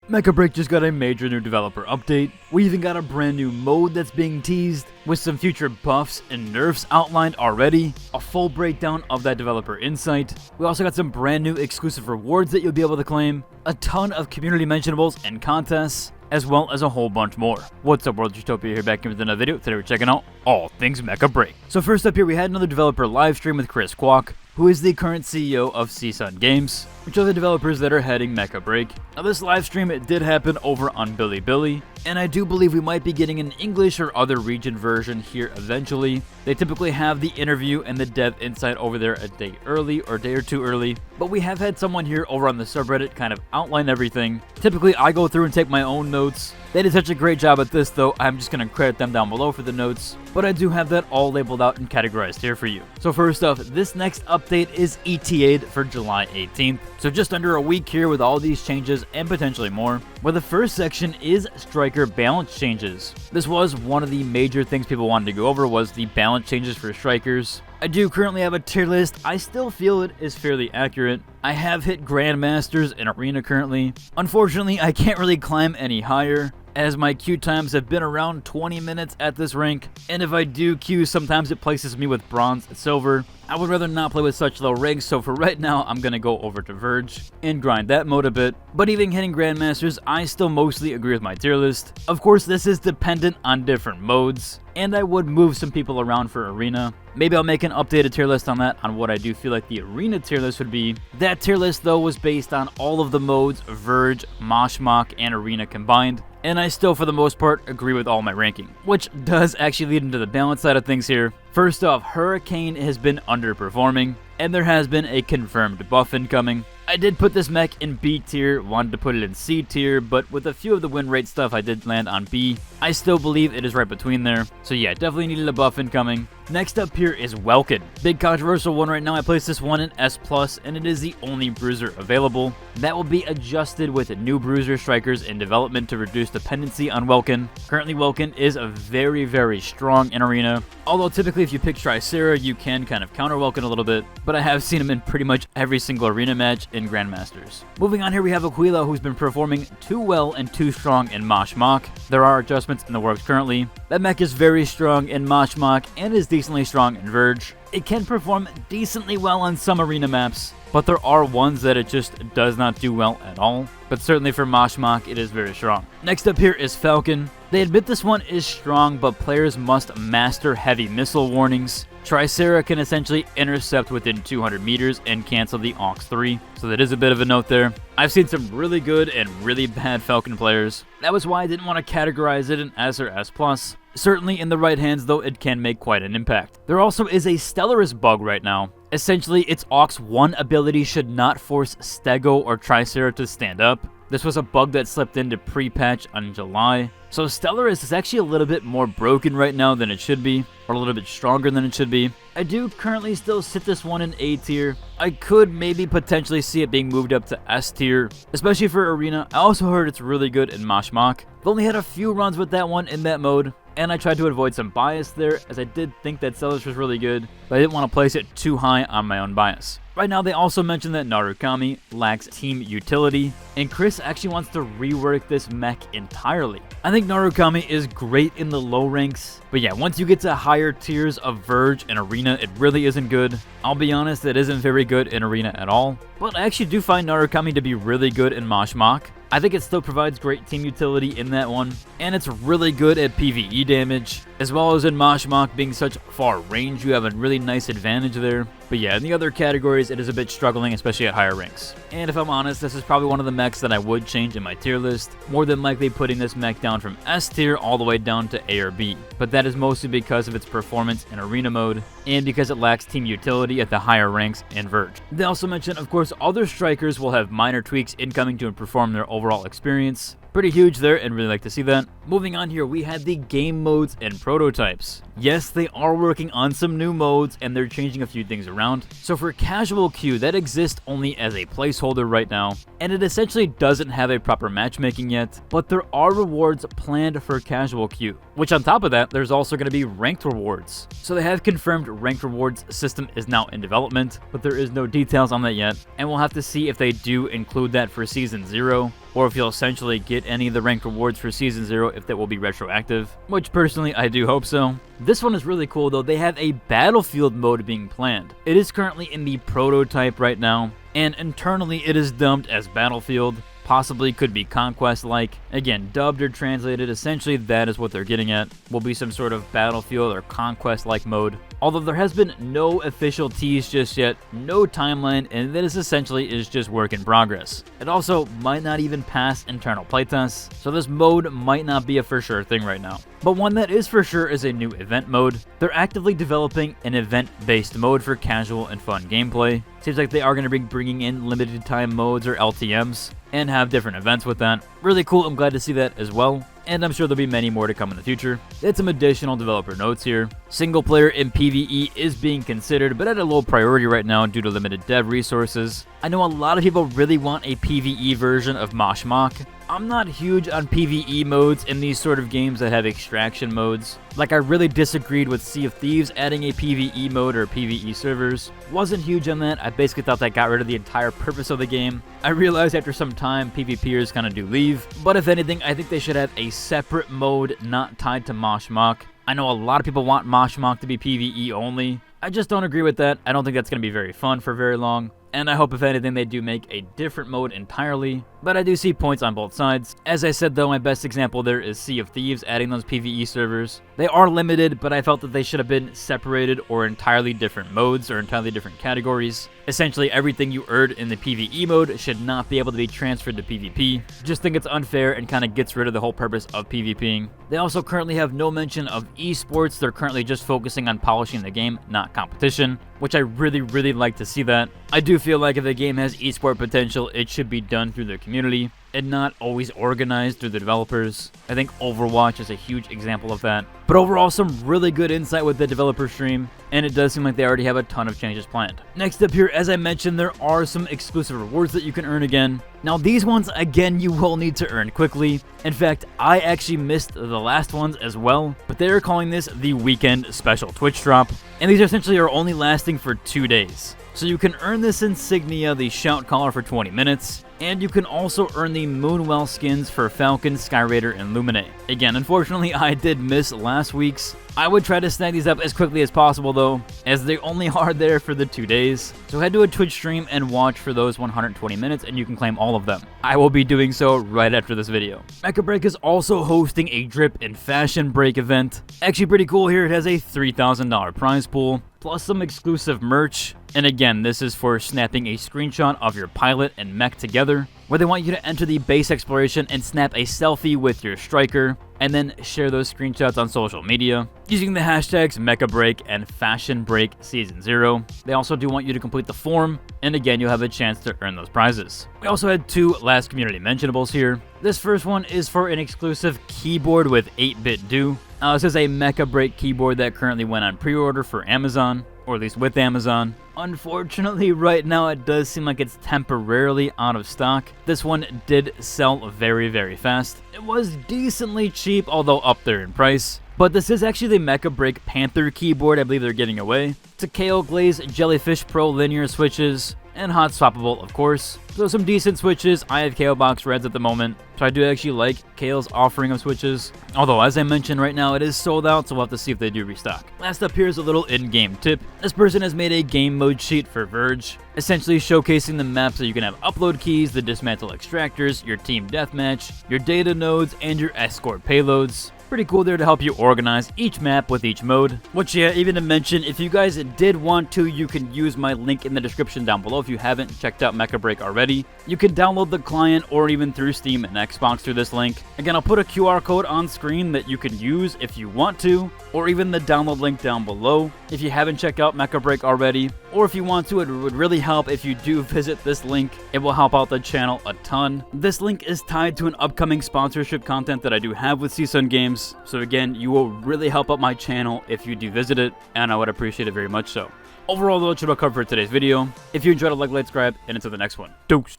Mecha Break just got a major new developer update. We even got a brand new mode that's being teased, with some future buffs and nerfs outlined already, a full breakdown of that developer insight. We also got some brand new exclusive rewards that you'll be able to claim, a ton of community mentionables and contests, as well as a whole bunch more. What's up, World Utopia, here back in with another video. Today we're checking out all things Mecha Break. So first up here, we had another developer live stream with Chris Kwok, who is the current CEO of CSUN Games, which are the developers that are heading Mecha Break. Now this live stream, it did happen over on Bilibili, and I do believe we might be getting an English or other region version here eventually. They typically have the interview and the dev insight over there a day early or a day or two early, but we have had someone here over on the subreddit kind of outline everything. Typically I go through and take my own notes. They did such a great job at this though, I'm just going to credit them down below for the notes, but I do have that all labeled out and categorized here for you. So first off, this next update is ETA'd for July 18th, so just under a week here with all these changes and potentially more, where the first section is striker balance changes. This was one of the major things people wanted to go over, was the balance changes for strikers. I do currently have a tier list. I still feel it is fairly accurate. I have hit Grandmasters in Arena currently. Unfortunately, I can't really climb any higher, as my queue times have been around 20 minutes at this rank, and if I do queue, sometimes it places me with bronze and silver. I would rather not play with such low ranks, so for right now, I'm going to go over to Verge and grind that mode a bit. But even hitting Grandmasters, I still mostly agree with my tier list. Of course, this is dependent on different modes, and I would move some people around for Arena. Maybe I'll make an updated tier list on that, on what I do feel like the Arena tier list would be. That tier list, though, was based on all of the modes, Verge, Moshmock, and Arena combined. And I still, for the most part, agree with all my ranking, which does actually lead into the balance side of things here. First off, Hurricane has been underperforming, and there has been a confirmed buff incoming. I did put this mech in B tier, wanted to put it in C tier, but with a few of the win rate stuff, I did land on B. I still believe it is right between there, so yeah, definitely needed a buff incoming. Next up here is Welkin. Big controversial one right now. I placed this one in S+, and it is the only bruiser available. That will be adjusted with new bruiser strikers in development to reduce dependency on Welkin. Currently, Welkin is a very, very strong in Arena, although typically if you pick Tricera, you can kind of counter Welkin a little bit, but I have seen him in pretty much every single Arena match in Grandmasters. Moving on here, we have Aquila, who's been performing too well and too strong in Moshmock. There are adjustments in the works currently. That mech is very strong in Moshmock and is decently strong in Verge. It can perform decently well on some Arena maps, but there are ones that it just does not do well at all. But certainly for Moshmock, it is very strong. Next up here is Falcon. They admit this one is strong, but players must master heavy missile warnings. Tricera can essentially intercept within 200 meters and cancel the Aux 3, so that is a bit of a note there. I've seen some really good and really bad Falcon players. That was why I didn't want to categorize it in S or S+. Certainly in the right hands, though, it can make quite an impact. There also is a Stellaris bug right now. Essentially, its Aux 1 ability should not force Stego or Tricera to stand up. This was a bug that slipped into pre-patch on July. So Stellaris is actually a little bit more broken right now than it should be, or a little bit stronger than it should be. I do currently still sit this one in A tier. I could maybe potentially see it being moved up to S tier, especially for Arena. I also heard it's really good in Moshmock. I've only had a few runs with that one in that mode, and I tried to avoid some bias there, as I did think that Stellaris was really good, but I didn't want to place it too high on my own bias. Right now, they also mentioned that Narukami lacks team utility, and Chris actually wants to rework this mech entirely. I think Narukami is great in the low ranks, but yeah, once you get to higher tiers of Verge and Arena, it really isn't good. I'll be honest, it isn't very good in Arena at all, but I actually do find Narukami to be really good in Moshmock. I think it still provides great team utility in that one, and it's really good at PvE damage, as well as in Moshmock being such far range, you have a really nice advantage there. But yeah, in the other categories, it is a bit struggling, especially at higher ranks. And if I'm honest, this is probably one of the mechs that I would change in my tier list, more than likely putting this mech down from S tier all the way down to A or B. But that is mostly because of its performance in Arena mode, and because it lacks team utility at the higher ranks in Verge. They also mentioned, of course, other strikers will have minor tweaks incoming to improve their overall experience. Pretty huge there, and really like to see that. Moving on here, we had the game modes and prototypes. Yes, they are working on some new modes, and they're changing a few things around. So for casual queue, that exists only as a placeholder right now, and it essentially doesn't have a proper matchmaking yet, but there are rewards planned for casual queue, which on top of that, there's also going to be ranked rewards. So they have confirmed ranked rewards system is now in development, but there is no details on that yet, and we'll have to see if they do include that for Season 0. or if you'll essentially get any of the ranked rewards for Season 0 if that will be retroactive, which personally I do hope so. This one is really cool though. They have a battlefield mode being planned. It is currently in the prototype right now, and internally it is dubbed as Battlefield. Possibly could be Conquest-like. Again, dubbed or translated, essentially that is what they're getting at. Will be some sort of Battlefield or Conquest-like mode. Although there has been no official tease just yet, no timeline, and this essentially is just work in progress. It also might not even pass internal playtests, so this mode might not be a for sure thing right now. But one that is for sure is a new event mode. They're actively developing an event-based mode for casual and fun gameplay. Seems like they are going to be bringing in limited time modes or LTMs and have different events with that. Really cool, I'm glad to see that as well. And I'm sure there'll be many more to come in the future. They had some additional developer notes here. Single player in PvE is being considered, but at a low priority right now due to limited dev resources. I know a lot of people really want a PvE version of Mosh Mock. I'm not huge on PvE modes in these sort of games that have extraction modes. Like, I really disagreed with Sea of Thieves adding a PvE mode or PvE servers. Wasn't huge on that. I basically thought that got rid of the entire purpose of the game. I realized after some time PvPers kind of do leave, but if anything, I think they should have a separate mode not tied to Mosh Mock. I know a lot of people want Mosh Mock to be PvE only. I just don't agree with that. I don't think that's going to be very fun for very long. And I hope if anything they do make a different mode entirely, but I do see points on both sides. As I said though, my best example there is Sea of Thieves adding those PvE servers. They are limited, but I felt that they should have been separated or entirely different modes or entirely different categories. Essentially everything you earned in the PvE mode should not be able to be transferred to PvP. Just think it's unfair and kind of gets rid of the whole purpose of PvPing. They also currently have no mention of esports. They're currently just focusing on polishing the game, not competition, which I really like to see that. I do feel like if the game has esport potential, it should be done through the community and not always organized through the developers. I think Overwatch is a huge example of that. But overall, some really good insight with the developer stream, and it does seem like they already have a ton of changes planned. Next up here, as I mentioned, there are some exclusive rewards that you can earn again. Now these ones, again, you will need to earn quickly. In fact, I actually missed the last ones as well, but they are calling this the Weekend Special Twitch Drop, and these essentially are only lasting for 2 days. So you can earn this insignia, the Shout Caller, for 20 minutes, and you can also earn the Moonwell skins for Falcon, Skyraider, and Lumine. Again, unfortunately, I did miss last week's. I would try to snag these up as quickly as possible though, as they only are there for the 2 days. So head to a Twitch stream and watch for those 120 minutes and you can claim all of them. I will be doing so right after this video. Mecha Break is also hosting a Drip and Fashion Break event. Actually pretty cool here, it has a $3,000 prize pool, plus some exclusive merch. And again, this is for snapping a screenshot of your pilot and mech together, where they want you to enter the base exploration and snap a selfie with your striker, and then share those screenshots on social media using the hashtags MechaBreak and Fashion Break Season 0. They also do want you to complete the form, and again, you'll have a chance to earn those prizes. We also had 2 last community mentionables here. This first one is for an exclusive keyboard with 8-bit do. This is a Mecha Break keyboard that currently went on pre-order for Amazon, or at least with Amazon. Unfortunately, right now it does seem like it's temporarily out of stock. This one did sell very fast. It was decently cheap, although up there in price. But this is actually the Mecha Break Panther keyboard I believe they're giving away. It's a KO Glaze Jellyfish Pro linear switches, and hot swappable, of course. So some decent switches. I have KO Box Reds at the moment, so I do actually like KO's offering of switches. Although, as I mentioned, right now it is sold out, so we'll have to see if they do restock. Last up here is a little in-game tip. This person has made a game mode sheet for Verge, essentially showcasing the map so you can have upload keys, the dismantle extractors, your team deathmatch, your data nodes, and your escort payloads. Pretty cool there to help you organize each map with each mode. Which, yeah, even to mention, if you guys did want to, you can use my link in the description down below if you haven't checked out Mecha Break already. You can download the client or even through Steam and Xbox through this link. Again, I'll put a QR code on screen that you can use if you want to, or even the download link down below if you haven't checked out Mecha Break already. Or if you want to, it would really help if you do visit this link. It will help out the channel a ton. This link is tied to an upcoming sponsorship content that I do have with CSUN Games. So again, you will really help out my channel if you do visit it, and I would appreciate it very much so. Overall though, that's what I'll cover for today's video. If you enjoyed it, like, subscribe, and until the next one. Deuce.